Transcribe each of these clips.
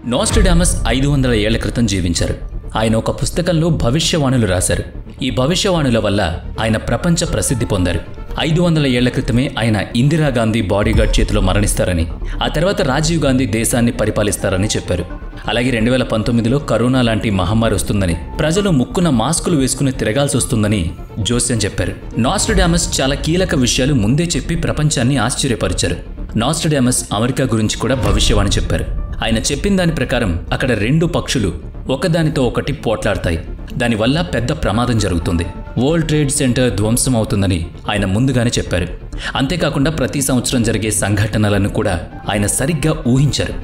Nostradamus 500 ఏళ్ల క్రితం జీవించారు. ఆయన ఒక పుస్తకంలో భవిష్యవాణులు రాశారు. ఈ భవిష్యవాణుల వల్ల ఆయన ప్రపంచ ప్రసిద్ధి పొందారు. 500 ఏళ్ల క్రితమే ఆయన ఇందిరాగాంధీ బాడీగార్డ్ చేతిలో మరణిస్తారని, ఆ తర్వాత రాజీవ్ గాంధీ దేశాన్ని పరిపాలిస్తారని చెప్పారు. అలాగే 2019లో కరోనా లాంటి మహమ్మారి వస్తుందని, ప్రజలు ముక్కున మాస్కులు వేసుకుని తిరగాల్సి వస్తుందని జోస్యం చెప్పారు. నోస్ట్రడామస్ చాలా కీలక విషయాలు ముందే చెప్పి ప్రపంచాన్ని ఆశ్చర్యపరిచారు. నోస్ట్రడామస్ అమెరికా గురించి కూడా భవిష్యవాణి చెప్పారు. ఆయన చెప్పిన దాని ప్రకారం అక్కడ 2 పక్షులు ఒకదానితో ఒకటి పోట్లాడతాయి. దానివల్ల పెద్ద ప్రమాదం జరుగుతుంది. వరల్డ్ ట్రేడ్ సెంటర్ ధ్వంసం అవుతుందని ఆయన ముందుగానే చెప్పారు. అంతేకాకుండా ప్రతి సంవత్సరం జరిగే సంఘటనలను కూడా ఆయన సరిగ్గా ఊహించారు.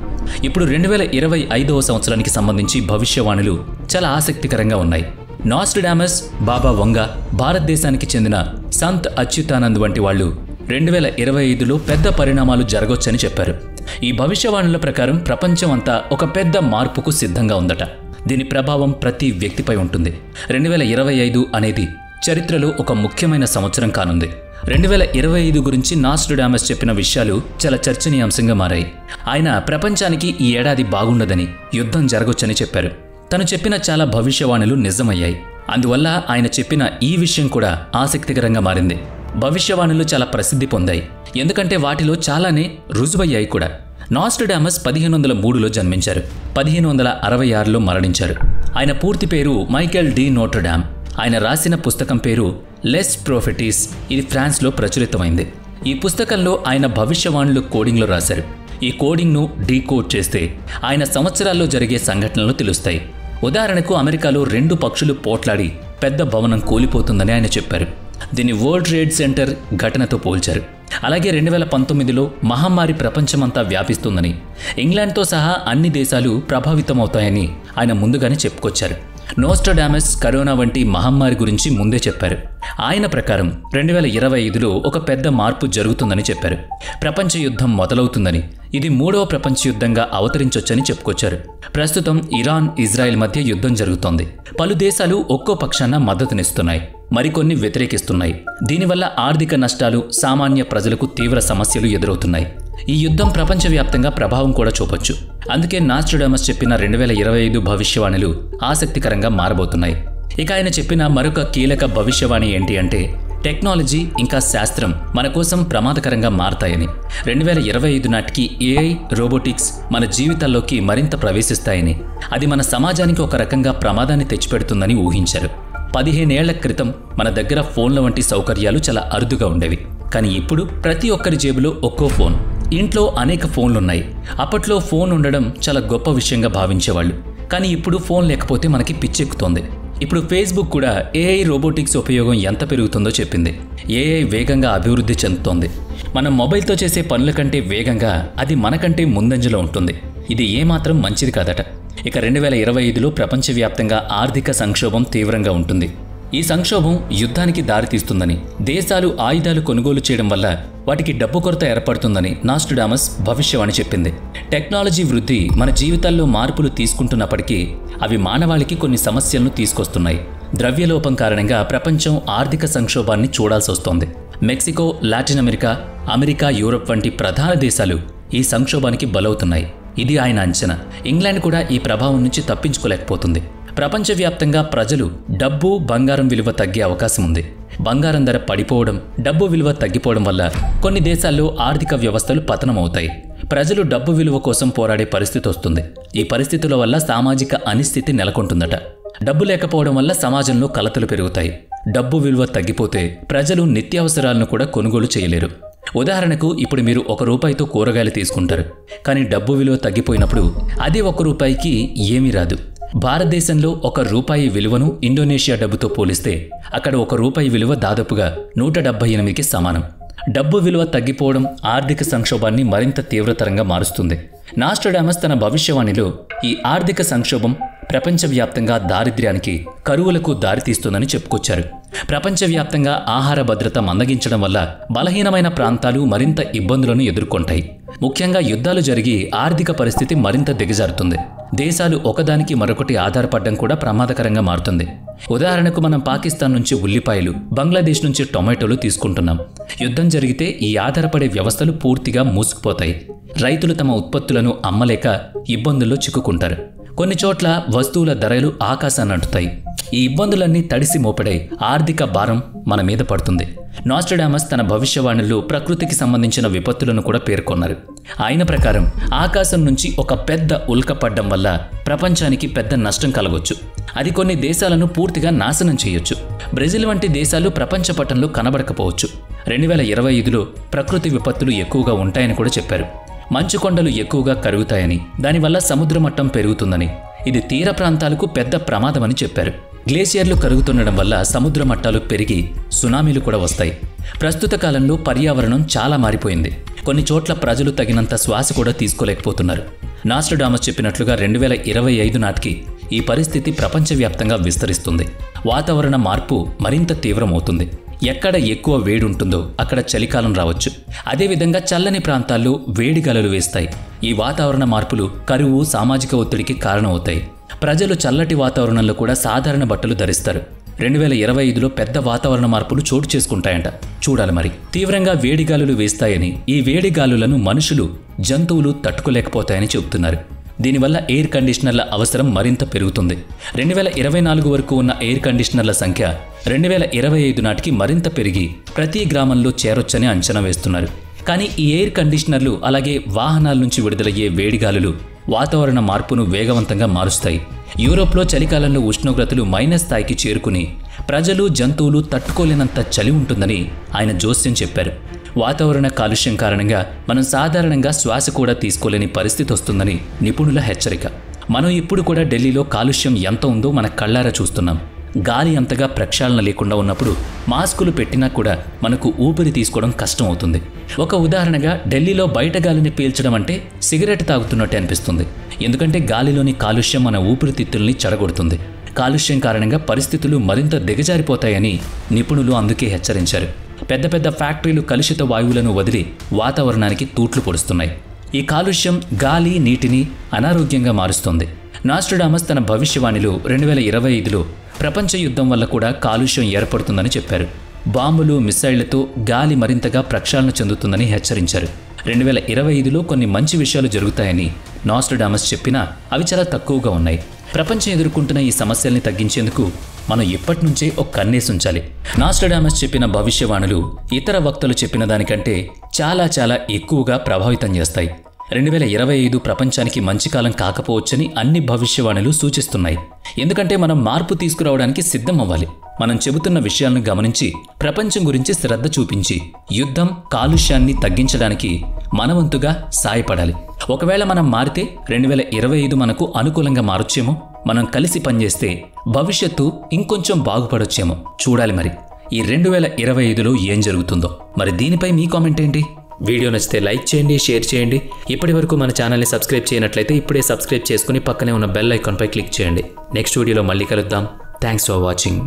ఇప్పుడు 2025వ సంవత్సరానికి సంబంధించి భవిష్యవాణులు చాలా ఆసక్తికరంగా ఉన్నాయి. నోస్ట్రడామస్, బాబా వంగా, భారతదేశానికి చెందిన సంత్ అచ్యుతానంద్ వంటి వాళ్ళు 2025లో పెద్ద పరిణామాలు జరగొచ్చని చెప్పారు. ఈ భవిష్యవాణుల ప్రకారం ప్రపంచం అంతా ఒక పెద్ద మార్పుకు సిద్ధంగా ఉందట. దీని ప్రభావం ప్రతి వ్యక్తిపై ఉంటుంది. 2025 అనేది చరిత్రలో ఒక ముఖ్యమైన సంవత్సరం కానుంది. 2025 గురించి నోస్ట్రడామస్ చెప్పిన విషయాలు చాలా చర్చనీయాంశంగా మారాయి. ఆయన ప్రపంచానికి ఈ ఏడాది బాగుండదని, యుద్ధం జరగొచ్చని చెప్పారు. తను చెప్పిన చాలా భవిష్యవాణులు నిజమయ్యాయి. అందువల్ల ఆయన చెప్పిన ఈ విషయం కూడా ఆసక్తికరంగా మారింది. భవిష్యవాణులు చాలా ప్రసిద్ధి పొందాయి, ఎందుకంటే వాటిలో చాలానే రుజువయ్యాయి కూడా. నోస్ట్రడామస్ 1503లో జన్మించారు. 1566లో మరణించారు. ఆయన పూర్తి పేరు మైకేల్ డి నోట్రడామ్. ఆయన రాసిన పుస్తకం పేరు లెస్ ప్రొఫెటీస్. ఇది ఫ్రాన్స్లో ప్రచురితమైంది. ఈ పుస్తకంలో ఆయన భవిష్యవాణులు కోడింగ్లో రాశారు. ఈ కోడింగ్ను డీకోడ్ చేస్తే ఆయన సంవత్సరాల్లో జరిగే సంఘటనలు తెలుస్తాయి. ఉదాహరణకు అమెరికాలో 2 పక్షులు పోట్లాడి పెద్ద భవనం కూలిపోతుందని ఆయన చెప్పారు. దీన్ని వరల్డ్ ట్రేడ్ సెంటర్ ఘటనతో పోల్చారు. అలాగే 2019లో మహమ్మారి ప్రపంచమంతా వ్యాపిస్తుందని, ఇంగ్లాండ్తో సహా అన్ని దేశాలు ప్రభావితమవుతాయని ఆయన ముందుగానే చెప్పుకొచ్చారు. నోస్ట్రడామస్ కరోనా వంటి మహమ్మారి గురించి ముందే చెప్పారు. ఆయన ప్రకారం 2025లో ఒక పెద్ద మార్పు జరుగుతుందని చెప్పారు. ప్రపంచ యుద్ధం మొదలవుతుందని, ఇది 3వ ప్రపంచ యుద్ధంగా అవతరించొచ్చని చెప్పుకొచ్చారు. ప్రస్తుతం ఇరాన్, ఇజ్రాయెల్ మధ్య యుద్ధం జరుగుతోంది. పలు దేశాలు ఒక్కో పక్షాన మద్దతునిస్తున్నాయి, మరికొన్ని వ్యతిరేకిస్తున్నాయి. దీనివల్ల ఆర్థిక నష్టాలు, సామాన్య ప్రజలకు తీవ్ర సమస్యలు ఎదురవుతున్నాయి. ఈ యుద్ధం ప్రపంచవ్యాప్తంగా ప్రభావం కూడా చూపొచ్చు. అందుకే నోస్ట్రడామస్ చెప్పిన 2025 భవిష్యవాణులు ఆసక్తికరంగా మారబోతున్నాయి. ఇక ఆయన చెప్పిన మరొక కీలక భవిష్యవాణి ఏంటి అంటే, టెక్నాలజీ ఇంకా శాస్త్రం మన కోసం ప్రమాదకరంగా మారతాయని. 2025 నాటికి ఏఐ, రోబోటిక్స్ మన జీవితాల్లోకి మరింత ప్రవేశిస్తాయని, అది మన సమాజానికి ఒక రకంగా ప్రమాదాన్ని తెచ్చిపెడుతుందని ఊహించారు. 15 ఏళ్ల క్రితం మన దగ్గర ఫోన్ల వంటి సౌకర్యాలు చాలా అరుదుగా ఉండేవి. కానీ ఇప్పుడు ప్రతి ఒక్కరి జేబులో ఒక్కో ఫోన్. ఇంట్లో అనేక ఫోన్లున్నాయి. అప్పట్లో ఫోన్ ఉండడం చాలా గొప్ప విషయంగా భావించేవాళ్ళు. కానీ ఇప్పుడు ఫోన్ లేకపోతే మనకి పిచ్చెక్కుతోంది. ఇప్పుడు ఫేస్బుక్ కూడా ఏఐ, రోబోటిక్స్ ఉపయోగం ఎంత పెరుగుతుందో చెప్పింది. ఏఐ వేగంగా అభివృద్ధి చెందుతోంది. మనం మొబైల్తో చేసే పనుల కంటే వేగంగా అది మనకంటే ముందంజలో ఉంటుంది. ఇది ఏమాత్రం మంచిది కాదట. ఇక 2025లో ప్రపంచవ్యాప్తంగా ఆర్థిక సంక్షోభం తీవ్రంగా ఉంటుంది. ఈ సంక్షోభం యుద్ధానికి దారితీస్తుందని, దేశాలు ఆయుధాలు కొనుగోలు చేయడం వల్ల వాటికి డబ్బు కొరత ఏర్పడుతుందని నోస్ట్రడామస్ భవిష్యవాణి చెప్పింది. టెక్నాలజీ వృద్ధి మన జీవితాల్లో మార్పులు తీసుకుంటున్నప్పటికీ అవి మానవాళికి కొన్ని సమస్యలను తీసుకొస్తున్నాయి. ద్రవ్యలోపం కారణంగా ప్రపంచం ఆర్థిక సంక్షోభాన్ని చూడాల్సి వస్తోంది. Mexico, Latin America, America, Europe వంటి ప్రధాన దేశాలు ఈ సంక్షోభానికి బలవుతున్నాయి. ఇది ఆయన అంచనా. ఇంగ్లాండ్ కూడా ఈ ప్రభావం నుంచి తప్పించుకోలేకపోతుంది. ప్రపంచవ్యాప్తంగా ప్రజలు డబ్బు, బంగారం విలువ తగ్గే అవకాశం ఉంది. బంగారం ధర పడిపోవడం, డబ్బు విలువ తగ్గిపోవడం వల్ల కొన్ని దేశాల్లో ఆర్థిక వ్యవస్థలు పతనమవుతాయి. ప్రజలు డబ్బు విలువ కోసం పోరాడే పరిస్థితి వస్తుంది. ఈ పరిస్థితుల వల్ల సామాజిక అనిశ్చితి నెలకొంటుందట. డబ్బు లేకపోవడం వల్ల సమాజంలో కలతలు పెరుగుతాయి. డబ్బు విలువ తగ్గిపోతే ప్రజలు నిత్యావసరాలను కూడా కొనుగోలు చేయలేరు. ఉదాహరణకు ఇప్పుడు మీరు ₹1తో కూరగాయలు తీసుకుంటారు. కానీ డబ్బు విలువ తగ్గిపోయినప్పుడు అదే ₹1కి ఏమీ రాదు. భారతదేశంలో ₹1 విలువను ఇండోనేషియా డబ్బుతో పోలిస్తే అక్కడ ₹1 విలువ దాదాపుగా 178కి సమానం. డబ్బు విలువ తగ్గిపోవడం ఆర్థిక సంక్షోభాన్ని మరింత తీవ్రతరంగా మారుస్తుంది. నోస్ట్రడామస్ తన భవిష్యవాణిలో ఈ ఆర్థిక సంక్షోభం ప్రపంచవ్యాప్తంగా దారిద్ర్యానికి, కరువులకు దారితీస్తుందని చెప్పుకొచ్చారు. ప్రపంచవ్యాప్తంగా ఆహార భద్రత మందగించడం వల్ల బలహీనమైన ప్రాంతాలు మరింత ఇబ్బందులను ఎదుర్కొంటాయి. ముఖ్యంగా యుద్ధాలు జరిగి ఆర్థిక పరిస్థితి మరింత దిగజారుతుంది. దేశాలు ఒకదానికి మరొకటి ఆధారపడడం కూడా ప్రమాదకరంగా మారుతుంది. ఉదాహరణకు మనం పాకిస్తాన్ నుంచి ఉల్లిపాయలు, బంగ్లాదేశ్ నుంచి టొమాటోలు తీసుకుంటున్నాం. యుద్ధం జరిగితే ఈ ఆధారపడే వ్యవస్థలు పూర్తిగా మూసుకుపోతాయి. రైతులు తమ ఉత్పత్తులను అమ్మలేక ఇబ్బందుల్లో చిక్కుకుంటారు. కొన్ని చోట్ల వస్తువుల ధరలు ఆకాశాన్ని అంటుతాయి. ఈ ఇబ్బందులన్నీ తడిసి మోపడై ఆర్థిక భారం మన మీద పడుతుంది. నాస్ట్రాడామస్ తన భవిష్యవాణుల్లో ప్రకృతికి సంబంధించిన విపత్తులను కూడా పేర్కొన్నారు. ఆయన ప్రకారం ఆకాశం నుంచి ఒక పెద్ద ఉల్క పడ్డం వల్ల ప్రపంచానికి పెద్ద నష్టం కలగొచ్చు. అది కొన్ని దేశాలను పూర్తిగా నాశనం చేయొచ్చు. బ్రెజిల్ వంటి దేశాలు ప్రపంచ పటంలో కనబడకపోవచ్చు. 2025లో ప్రకృతి విపత్తులు ఎక్కువగా ఉంటాయని కూడా చెప్పారు. మంచు కొండలు ఎక్కువగా కరుగుతాయని, దానివల్ల సముద్ర మట్టం పెరుగుతుందని, ఇది తీర ప్రాంతాలకు పెద్ద ప్రమాదమని చెప్పారు. గ్లేసియర్లు కరుగుతుండడం వల్ల సముద్ర మట్టాలు పెరిగి సునామీలు కూడా వస్తాయి. ప్రస్తుత కాలంలో పర్యావరణం చాలా మారిపోయింది. కొన్ని చోట్ల ప్రజలు తగినంత శ్వాస కూడా తీసుకోలేకపోతున్నారు. నాస్ట్రాడామస్ చెప్పినట్లుగా 2025 నాటికి ఈ పరిస్థితి ప్రపంచవ్యాప్తంగా విస్తరిస్తుంది. వాతావరణ మార్పు మరింత తీవ్రమవుతుంది. ఎక్కడ ఎక్కువ వేడి ఉంటుందో అక్కడ చలికాలం రావచ్చు. అదేవిధంగా చల్లని ప్రాంతాల్లో వేడి గాలులు వేస్తాయి. ఈ వాతావరణ మార్పులు కరువు, సామాజిక ఒత్తిడికి కారణమవుతాయి. ప్రజలు చల్లటి వాతావరణంలో కూడా సాధారణ బట్టలు ధరిస్తారు. 2025లో పెద్ద వాతావరణ మార్పులు చోటు చేసుకుంటాయంట. చూడాలి మరి. తీవ్రంగా వేడిగాలులు వేస్తాయని, ఈ వేడిగాలులను మనుషులు, జంతువులు తట్టుకోలేకపోతాయని చెబుతున్నారు. దీనివల్ల ఎయిర్ కండిషనర్ల అవసరం మరింత పెరుగుతుంది. 2024 వరకు ఉన్న ఎయిర్ కండిషనర్ల సంఖ్య 2025 నాటికి మరింత పెరిగి ప్రతి గ్రామంలో చేరొచ్చని అంచనా వేస్తున్నారు. కానీ ఈ ఎయిర్ కండిషనర్లు అలాగే వాహనాల నుంచి విడుదలయ్యే వేడిగాలులు వాతావరణ మార్పును వేగవంతంగా మారుస్తాయి. యూరోప్లో చలికాలంలో ఉష్ణోగ్రతలు మైనస్ స్థాయికి చేరుకుని ప్రజలు, జంతువులు తట్టుకోలేనంత చలి ఉంటుందని ఆయన జోస్యం చెప్పారు. వాతావరణ కాలుష్యం కారణంగా మనం సాధారణంగా శ్వాస కూడా తీసుకోలేని పరిస్థితి వస్తుందని నిపుణుల హెచ్చరిక. మనం ఇప్పుడు కూడా ఢిల్లీలో కాలుష్యం ఎంత ఉందో మన కళ్ళారా చూస్తున్నాం. గాలి అంతగా ప్రక్షాళన లేకుండా ఉన్నప్పుడు మాస్కులు పెట్టినా కూడా మనకు ఊపిరి తీసుకోవడం కష్టం అవుతుంది. ఒక ఉదాహరణగా ఢిల్లీలో బయట గాలిని పీల్చడం అంటే సిగరెట్ తాగుతున్నట్టే అనిపిస్తుంది. ఎందుకంటే గాలిలోని కాలుష్యం మన ఊపిరితిత్తుల్ని చెడగొడుతుంది. కాలుష్యం కారణంగా పరిస్థితులు మరింత దిగజారిపోతాయని నిపుణులు అందుకే హెచ్చరించారు. పెద్ద పెద్ద ఫ్యాక్టరీలు కలుషిత వాయువులను వదిలి వాతావరణానికి తూట్లు పొడుస్తున్నాయి. ఈ కాలుష్యం గాలి, నీటిని అనారోగ్యంగా మారుస్తుంది. నాస్ట్రాడామస్ తన భవిష్యవాణిలో 2025లో ప్రపంచ యుద్ధం వల్ల కూడా కాలుష్యం ఏర్పడుతుందని చెప్పారు. బాంబులు, మిసైళ్లతో గాలి మరింతగా ప్రక్షాళన చెందుతుందని హెచ్చరించారు. 2025లో కొన్ని మంచి విషయాలు జరుగుతాయని నాస్ట్రాడామస్ చెప్పినా అవి చాలా తక్కువగా ఉన్నాయి. ప్రపంచం ఎదుర్కొంటున్న ఈ సమస్యల్ని తగ్గించేందుకు మనం ఇప్పటి నుంచే ఒక కన్నేసి ఉంచాలి. నాస్ట్రాడామస్ చెప్పిన భవిష్యవాణులు ఇతర వక్తలు చెప్పిన దానికంటే చాలా చాలా ఎక్కువగా ప్రభావితం చేస్తాయి. 2025 ప్రపంచానికి మంచి కాలం కాకపోవచ్చని అన్ని భవిష్యవాణులు సూచిస్తున్నాయి. ఎందుకంటే మనం మార్పు తీసుకురావడానికి సిద్ధం అవ్వాలి. మనం చెబుతున్న విషయాలను గమనించి ప్రపంచం గురించి శ్రద్ధ చూపించి యుద్ధం, కాలుష్యాన్ని తగ్గించడానికి మనవంతుగా సాయపడాలి. ఒకవేళ మనం మారితే 2025 మనకు అనుకూలంగా మారొచ్చేమో. మనం కలిసి పనిచేస్తే భవిష్యత్తు ఇంకొంచెం బాగుపడొచ్చేమో. చూడాలి మరి ఈ 2025లో ఏం జరుగుతుందో. మరి దీనిపై మీ కామెంట్ ఏంటి? వీడియో నచ్చితే లైక్ చేయండి, షేర్ చేయండి. ఇప్పటి వరకు మన ఛానల్ని సబ్స్క్రైబ్ చేయనట్లయితే ఇప్పుడే సబ్స్క్రైబ్ చేసుకుని పక్కనే ఉన్న బెల్ ఐకాన్పై క్లిక్ చేయండి. నెక్స్ట్ వీడియోలో మళ్ళీ కలుద్దాం. Thanks for watching.